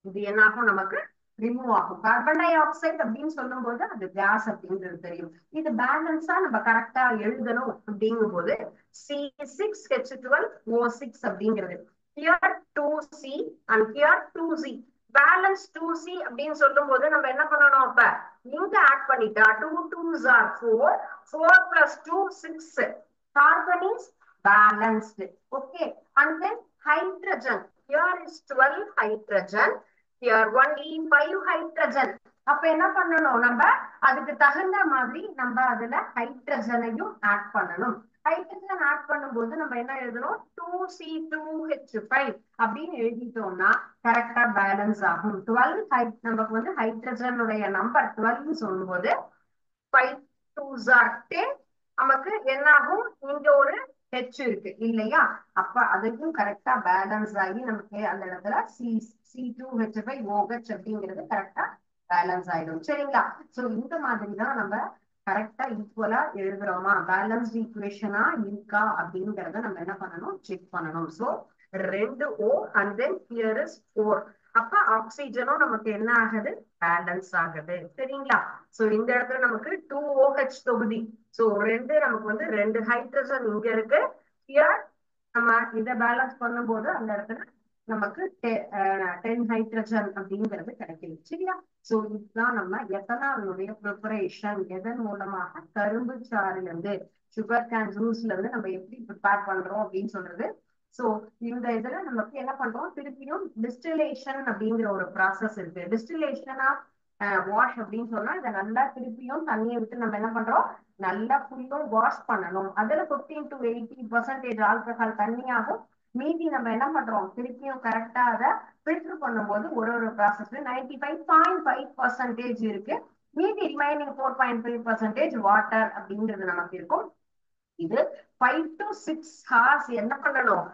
இது என்னாகும், நமக்கு ரிமூவ் ஆகும். கார்பன் டை ஆக்சைடு அப்படின்னு சொல்லும் போது அது கேஸ் அப்படிங்கிறது தெரியும். இது பேலன்ஸா நம்ம கரெக்டா எழுதணும் அப்படிங்கும் போது C6H12O6 அப்படிங்கிறது here 2C and here 2C balance 2C அப்படின்னு சொல்லும் போது நம்ம என்ன பண்ணணும், அப்ப இங்க ஆட் பண்ணிட்டா 2 2s are 4, 4 plus 2 6. Carbon is balanced. Okay, and then hydrogen here is 12 hydrogen. here only 5 hydrogen. அப்ப என்ன பண்ணணும் நம்ம அதுக்கு தகுந்த மாதிரி நம்ம அதுல ஹைட்ரஜனையும் ஆட் பண்ணணும். ஹைட்ரஜன் ஆட் பண்ணும்போது நம்ம என்ன எழுதணும் 2C2H5 அப்படின்னு எழுதிட்டோம்னா கரெக்டா பேலன்ஸ் ஆகும். 12 நமக்கு வந்து ஹைட்ரஜனுடைய நம்பர் 12 சொல்லும் போது 5 2s are 10 நமக்கு என்ன ஆகும் இங்க ஒரு ஹெச் இருக்கு இல்லையா, அப்ப அதுக்கும் கரெக்டா பேலன்ஸ் ஆகி நமக்கு அந்த இடத்துல C2H5OH அப்படிங்கிறது கரெக்டா பேலன்ஸ் ஆயிடும். சரிங்களா? சோ இந்த மாதிரி தான் நம்ம கரெக்டா ஈக்குவலா எழுதுறோமா, பேலன்ஸ்ட் ஈக்குவேஷனா இருக்கா அப்படிங்கறத நம்ம என்ன பண்ணணும் செக் பண்ணணும். So 2O and then here is 4. அப்ப ஆக்சிஜனும் நமக்கு என்ன ஆகுது பேலன்ஸ் ஆகுது. சரிங்களா? சோ இந்த இடத்துல நமக்கு 2OH தொகுதி. சோ நமக்கு வந்து 2 ஹைட்ரஜன் இங்க இருக்கு. here நம்ம இதை பேலன்ஸ் பண்ணும்போது அந்த இடத்துல நமக்கு 10 ஹைட்ரஜன் அப்படிங்கிறது கிடைக்குது. சரியா? சோ இதுதான் நம்ம எத்தனாலுடைய ப்ரிப்பரேஷன், எதன் மூலமாக கரும்பு சாறுல இருந்து சுகர் கேன் ஜூஸ்ல இருந்து நம்ம எப்படி ப்ரிப்பேர் பண்றோம் அப்படின்னு சொல்றது. சோ இந்த இதுல நமக்கு என்ன பண்றோம் திருப்பியும் டிஸ்டிலேஷன் அப்படிங்கிற ஒரு ப்ராசஸ் இருக்கு. டிஸ்டிலேஷனா வாஷ் அப்படின்னு சொன்னா இதை நல்லா திருப்பியும் தண்ணியை விட்டு நம்ம என்ன பண்றோம் நல்லா ஃபுல்லும் வாஷ் பண்ணணும். அதுல 15 to 80% ஆல்கஹால் தண்ணியாகும். மீதி நம்ம என்ன பண்றோம் திருப்பியும் கரெக்டா அதை ஃபில்டர் பண்ணும்போது ஒரு ப்ராசஸ் 95.5% இருக்கு. மீதி ரிமைனிங் 4.5% வாட்டர் அப்படிங்கிறது நமக்கு இருக்கும். இது 5 to 6 hours என்ன பண்ணணும்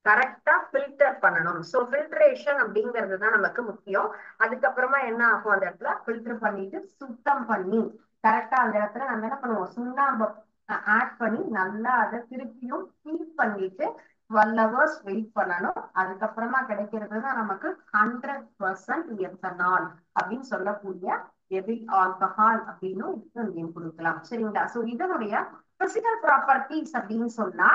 கரெக்டா ஃபில்டர் பண்ணணும். சோ ஃபில்ட்ரேஷன் அப்படிங்கிறது தான் நமக்கு முக்கியம். அதுக்கப்புறமா என்ன ஆகும் அந்த இடத்துல ஃபில்டர் பண்ணிட்டு சுத்தம் பண்ணி கரெக்டா அந்த இடத்துல நம்ம என்ன பண்ணுவோம் சுண்ணாம்பு ஆட் பண்ணி நல்லா அதை திருப்பியும் ஹீட் பண்ணிட்டு 12 hours வெயிட் பண்ணணும். அதுக்கப்புறமா கிடைக்கிறது தான் நமக்கு 100% எத்தனால் அப்படின்னு சொல்லக்கூடிய எதில் ஆல்கஹால் அப்படின்னு நேம் கொடுக்கலாம். சரிங்களா? சோ இதனுடைய பிசிக்கல் ப்ராப்பர்ட்டிஸ் அப்படின்னு சொன்னா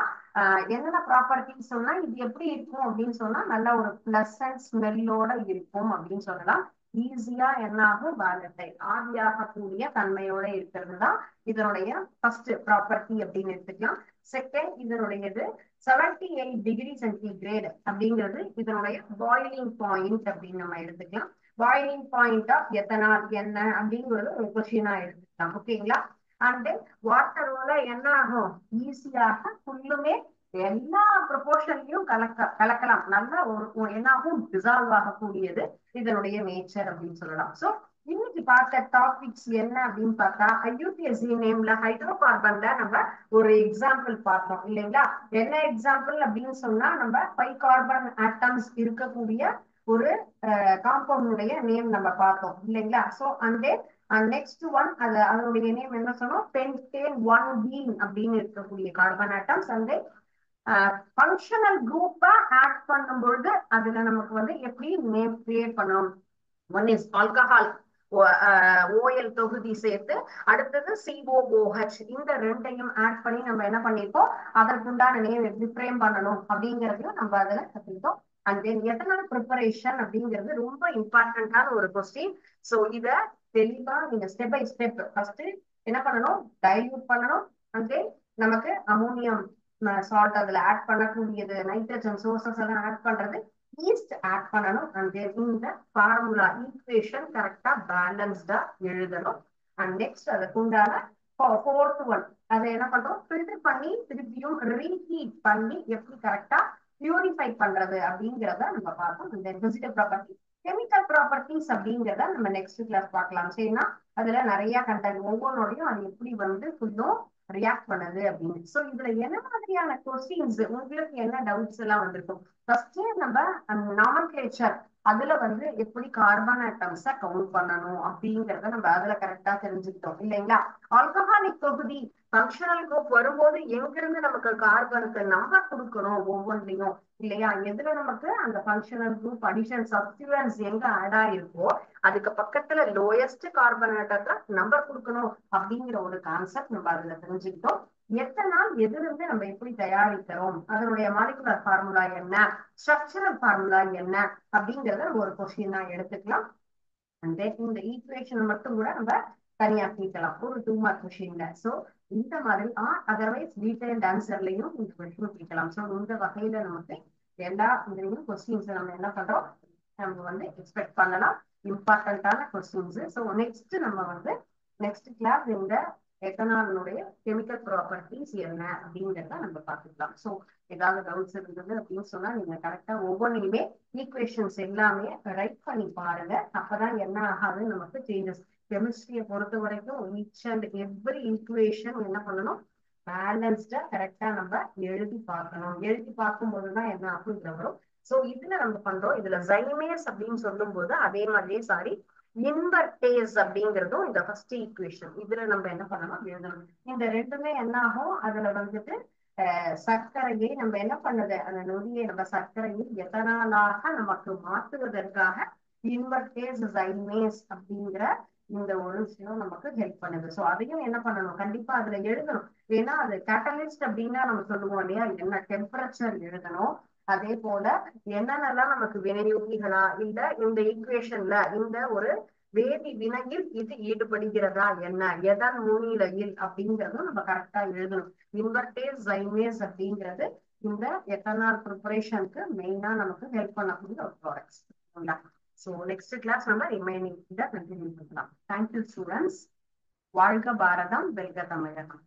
என்னென்ன ப்ராப்பர்ட்டிஸ் சொன்னா இது எப்படி இருக்கும் அப்படின்னு சொன்னா நல்ல ஒரு பிளசன்ட் ஸ்மெல்லோட இருக்கும் அப்படின்னு சொல்லலாம். ஈஸியா என்ன ஆகும் வாலட்டை ஆவியாகக்கூடிய தன்மையோட இருக்கிறது தான் இதனுடைய ஃபர்ஸ்ட் ப்ராப்பர்ட்டி அப்படின்னு எடுத்துக்கலாம். செகண்ட் இதனுடையது 78 டிகிரி சென்டிகிரேட் அப்படிங்கிறது இதனுடைய பாயிலிங் பாயிண்ட் அப்படின்னு நம்ம எடுத்துக்கலாம். பாயிலிங் பாயிண்ட் ஆஃப் எத்தனால் என்ன அப்படிங்கிறது ஒரு கொஸ்டினா எடுத்துக்கலாம். ஓகேங்களா? அண்ட் வாட்டரோட என்ன ஆகும் ஈஸியாக ஃபுல்லுமே எல்லா ப்ரொபோர்ஷன்லயும் கலக்கலாம். நல்ல ஒரு என்ன ஆகும் டிசால்வ் ஆகக்கூடியது இதனுடைய நேச்சர் அப்படின்னு சொல்லலாம். சோ இன்னைக்கு பார்த்த டாபிக்ஸ் என்ன அப்படின்னு பார்த்தா ஐயூபிஎஸ்சி நேம்ல ஹைட்ரோகார்பன்ல நம்ம ஒரு எக்ஸாம்பிள் பார்த்தோம் இல்லைங்களா? என்ன எக்ஸாம்பிள் அப்படின்னு சொன்னா நம்ம 5 கார்பன் ஆட்டம்ஸ் இருக்கக்கூடிய ஒரு காம்பவுண்டுடைய நேம் நம்ம பார்த்தோம் இல்லைங்களா? சோ அண்ட் நெக்ஸ்ட் ஒன் அதனுடைய நேம் என்ன சொன்னோம் பென்டேன் 1 அப்படின்னு இருக்கக்கூடிய கார்பன் ஆட்டம்ஸ். அண்ட் ஃபங்க்ஷனல் குரூப்பா ஆட் பண்ணும்பொழுது அதுல நமக்கு வந்து எப்படி நேம் கிரியேட் பண்ணணும். ஒன் இஸ் ஆல்கஹால் OL தொகுதி சேர்த்து அடுத்தது COOH இந்த ரெண்டையும் ஆட் பண்ணி நம்ம என்ன பண்ணிருக்கோம் அதற்குண்டான நேம் எப்படி ஃப்ரேம் பண்ணணும் அப்படிங்கறதையும் நம்ம அதுல கத்துக்கிட்டோம். அண்ட் தென் எத்தனால் ப்ரிப்பரேஷன் அப்படிங்கிறது ரொம்ப இம்பார்ட்டன்டான ஒரு கொஸ்டின். சோ இத தெளிவா நீங்க ஸ்டெப் பை ஸ்டெப் ஃபர்ஸ்ட் என்ன பண்ணணும் டைல்யூட் பண்ணணும். அண்ட் தென் நமக்கு அமோனியம் சால்ட் அதுல ஆட் பண்ணக்கூடியது நைட்ரஜன் சோர்சஸ் எல்லாம் ஆட் பண்றது ஈஸ்ட் ஆட் பண்ணணும். அண்ட் இந்த ஃபார்முலா ஈக்குவேஷன் கரெக்டா பேலன்ஸ்டா எழுதணும். அண்ட் நெக்ஸ்ட் அதுக்கு உண்டான ஃபோர்த் ஒன் அதை என்ன பண்றோம் ஃபில்டர் பண்ணி திருப்பியும் ரீஹீட் பண்ணி எப்படி கரெக்டா பியூரிஃபை பண்றது அப்படிங்கிறத நம்ம பார்த்தோம். இந்த பிசிக்கல் ப்ராப்பர்ட்டி கெமிக்கல் ப்ராப்பர்ட்டிஸ் அப்படிங்கிறத நம்ம நெக்ஸ்ட் கிளாஸ் பார்க்கலாம். சரிங்களா? அதுல நிறைய கண்டென்ட் ஒவ்வொன்னோடையும் அது எப்படி வந்து ஃபுல்லும் ரியாக்ட் பண்ணுது அப்படின்னு. சோ இதுல என்ன மாதிரியான கொஸ்டின்ஸ் உங்களுக்கு என்ன டவுட்ஸ் எல்லாம் வந்திருக்கும். ஃபர்ஸ்ட் நம்ம நாமன்கிளேச்சர் அதுல வந்து எப்படி கார்பன் ஆட்டம்ஸ கவுண்ட் பண்ணணும் அப்படிங்கறத நம்ம அதுல கரெக்டா தெரிஞ்சுக்கிட்டோம் இல்லைங்களா? ஆல்கஹாலிக் தொகுதி ஃபங்க்ஷனல் குரூப் வரும்போது எங்கிருந்து நமக்கு கார்பனுக்கு நம்பர் கொடுக்கணும் ஒவ்வொன்றையும் இல்லையா? எதுல நமக்கு அந்த ஃபங்க்ஷனல் குரூப் அடிஷன் சப்ஸ்டிட்யூயன்ட்ஸ் எங்க ஆட் ஆயிருக்கோ அதுக்கு பக்கத்துல லோயஸ்ட் கார்பன் ஆட்டத்துல நம்பர் கொடுக்கணும் அப்படிங்கிற ஒரு கான்செப்ட் நம்ம அதுல தெரிஞ்சுக்கிட்டோம். எத்தனால் எதுல இருந்து நம்ம எப்படி தயாரிக்கிறோம் அதனுடைய மாலிகுலர் ஃபார்முலா என்ன ஸ்ட்ரக்சரல் ஃபார்முலா என்ன அப்படிங்கறத நம்ம ஒரு கொஸ்டின் தான் எடுத்துக்கலாம். இந்த ஈக்குவேஷன் மட்டும் கூட நம்ம தனியா கேட்கலாம் ஒரு 2 மார்க் கொஸ்டின்ல. சோ இந்த மாதிரி அதர்வைஸ் டீடைல்ட் ஆன்சர்லயும் இந்த கொஸ்டின் கேட்கலாம். சோ இந்த வகையில நமக்கு எல்லா இதுலயும் கொஸ்டின்ஸ் நம்ம என்ன பண்றோம் நம்ம வந்து எக்ஸ்பெக்ட் பண்ணலாம். இம்பார்ட்டன்டான கொஸ்டின்ஸ். ஸோ நெக்ஸ்ட் கிளாஸ் இந்த எத்தனாலுடைய கெமிக்கல் ப்ராப்பர்ட்டிஸ் என்ன அப்படிங்கிறத நம்ம பார்த்துக்கலாம். ஸோ ஏதாவது டவுட்ஸ் இருந்தது அப்படின்னு சொன்னா நீங்க கரெக்டா ஒவ்வொன்றையுமே ஈக்குவேஷன்ஸ் எல்லாமே ரைட் பண்ணி பாருங்க. அப்பதான் என்ன ஆகாது நமக்கு சேஞ்சஸ். கெமிஸ்ட்ரியை பொறுத்த வரைக்கும் ஈச் அண்ட் எவ்ரி ஈக்குவேஷன் என்ன பண்ணணும், பேலன்ஸ்டா கரெக்டா நம்ம எழுதி பார்க்கணும். எழுதி பார்க்கும் போதுதான் என்ன ஆகும், இதுல வரும். சோ இதுல நம்ம பண்றோம். இதுல ஜைமேஸ் அப்படின்னு சொல்லும் போது அதே மாதிரியே சாரி இன்வெர்டேஸ் அப்படிங்கிறதும் இந்த ஃபர்ஸ்ட் ஈக்குவேஷன் இதுல நம்ம என்ன பண்ணணும் எழுதணும். இந்த ரெண்டுமே என்ன ஆகும், அதுல வந்துட்டு சர்க்கரையை நம்ம என்ன பண்ணது, அந்த நொடியை நம்ம சர்க்கரையை எத்தனாலாக நமக்கு மாற்றுவதற்காக இன்வெர்டேஸ் ஜைமேஸ் அப்படிங்கிற இந்த ஒரு விஷயம் நமக்கு ஹெல்ப் பண்ணுது. சோ அதையும் என்ன பண்ணணும், கண்டிப்பா அதுல எழுதணும். ஏன்னா அது கேட்டலிஸ்ட் அப்படின்னா நம்ம சொல்லுவோம் இல்லையா, என்ன டெம்பரேச்சர் எழுதணும். அதே போல என்னென்னலாம் நமக்கு வினையூக்கிகளா இல்ல இந்த ஈக்குவேஷன்ல இந்த ஒரு வேதி வினையில் இது ஈடுபடுகிறதா, என்ன எதன் முன்னிலையில் அப்படிங்கறதும் நம்ம கரெக்டா எழுதணும். இன்வெர்டேஸ் ஜைமேஸ் அப்படிங்கிறது இந்த எத்தனால் ப்ரிப்பரேஷனுக்கு மெயினா நமக்கு ஹெல்ப் பண்ணக்கூடிய ஒரு ப்ராடக்ட்ஸ். ஸோ நெக்ஸ்ட் கிளாஸ் நம்ம ரிமைனிங் இதை கண்டினியூ பண்ணலாம். Thank you students. வாழ்க பாரதம், வெல்க தமிழகம்.